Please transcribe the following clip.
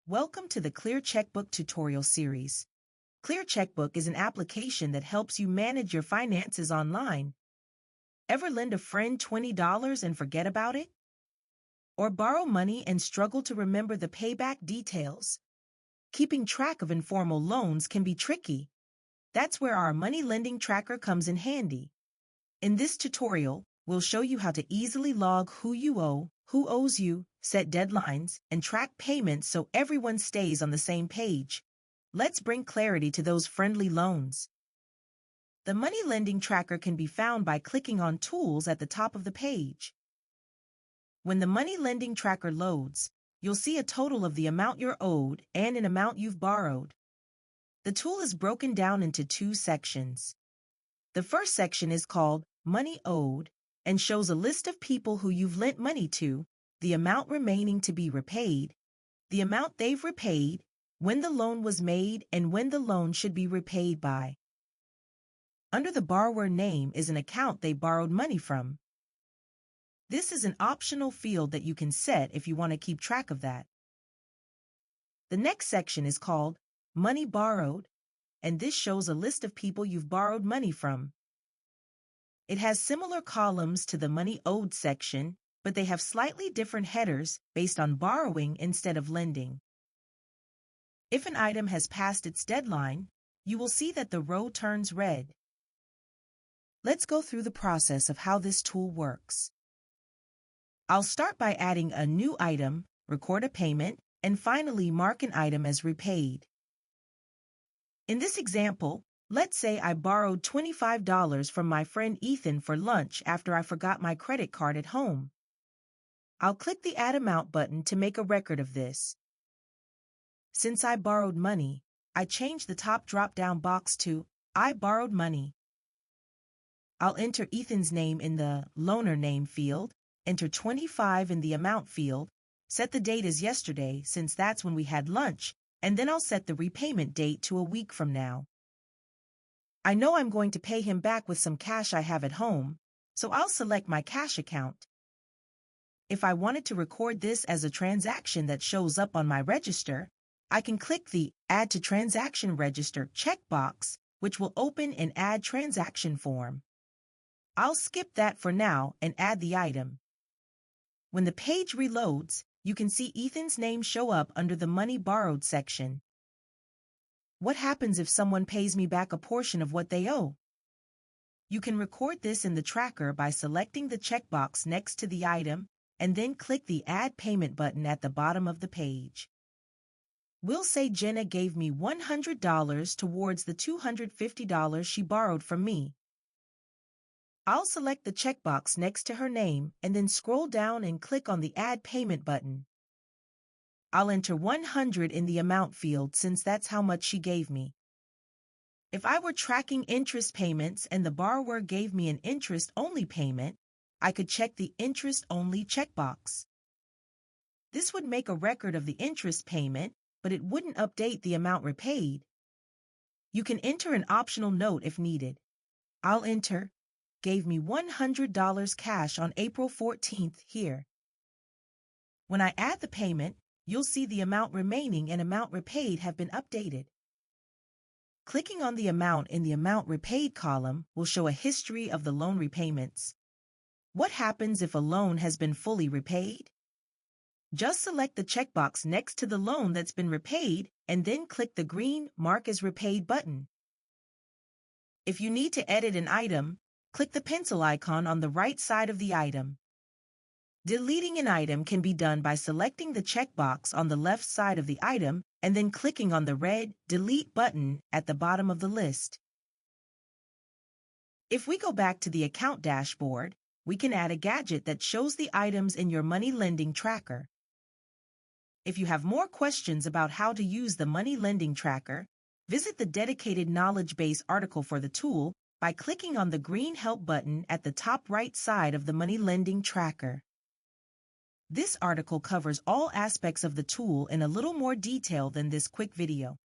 Welcome to the ClearCheckbook tutorial series. ClearCheckbook is an application that helps you manage your finances online. Ever lend a friend $20 and forget about it? Or borrow money and struggle to remember the payback details? Keeping track of informal loans can be tricky. That's where our money lending tracker comes in handy. In this tutorial, we'll show you how to easily log who you owe, who owes you, set deadlines, and track payments so everyone stays on the same page. Let's bring clarity to those friendly loans. The money lending tracker can be found by clicking on Tools at the top of the page. When the money lending tracker loads, you'll see a total of the amount you're owed and an amount you've borrowed. The tool is broken down into two sections. The first section is called Money Owed and shows a list of people who you've lent money to, the amount remaining to be repaid, the amount they've repaid, when the loan was made, and when the loan should be repaid by. Under the borrower name is an account they borrowed money from. This is an optional field that you can set if you want to keep track of that. The next section is called Money Borrowed, and this shows a list of people you've borrowed money from. It has similar columns to the Money Owed section, but they have slightly different headers based on borrowing instead of lending. If an item has passed its deadline, you will see that the row turns red. Let's go through the process of how this tool works. I'll start by adding a new item, record a payment, and finally mark an item as repaid. In this example, let's say I borrowed $25 from my friend Ethan for lunch after I forgot my credit card at home. I'll click the Add Amount button to make a record of this. Since I borrowed money, I change the top drop-down box to I borrowed money. I'll enter Ethan's name in the Loaner Name field, enter 25 in the Amount field, set the date as yesterday since that's when we had lunch, and then I'll set the repayment date to a week from now. I know I'm going to pay him back with some cash I have at home, so I'll select my cash account. If I wanted to record this as a transaction that shows up on my register, I can click the Add to Transaction Register checkbox, which will open an Add Transaction form. I'll skip that for now and add the item. When the page reloads, you can see Ethan's name show up under the Money Borrowed section. What happens if someone pays me back a portion of what they owe? You can record this in the tracker by selecting the checkbox next to the item and then click the Add Payment button at the bottom of the page. We'll say Jenna gave me $100 towards the $250 she borrowed from me. I'll select the checkbox next to her name and then scroll down and click on the Add Payment button. I'll enter 100 in the Amount field since that's how much she gave me. If I were tracking interest payments and the borrower gave me an interest-only payment, I could check the Interest-Only checkbox. This would make a record of the interest payment, but it wouldn't update the amount repaid. You can enter an optional note if needed. I'll enter, gave me $100 cash on April 14th here. When I add the payment, you'll see the amount remaining and amount repaid have been updated. Clicking on the amount in the Amount Repaid column will show a history of the loan repayments. What happens if a loan has been fully repaid? Just select the checkbox next to the loan that's been repaid and then click the green Mark as Repaid button. If you need to edit an item, click the pencil icon on the right side of the item. Deleting an item can be done by selecting the checkbox on the left side of the item and then clicking on the red Delete button at the bottom of the list. If we go back to the account dashboard, we can add a gadget that shows the items in your money lending tracker. If you have more questions about how to use the money lending tracker, visit the dedicated knowledge base article for the tool by clicking on the green Help button at the top right side of the money lending tracker. This article covers all aspects of the tool in a little more detail than this quick video.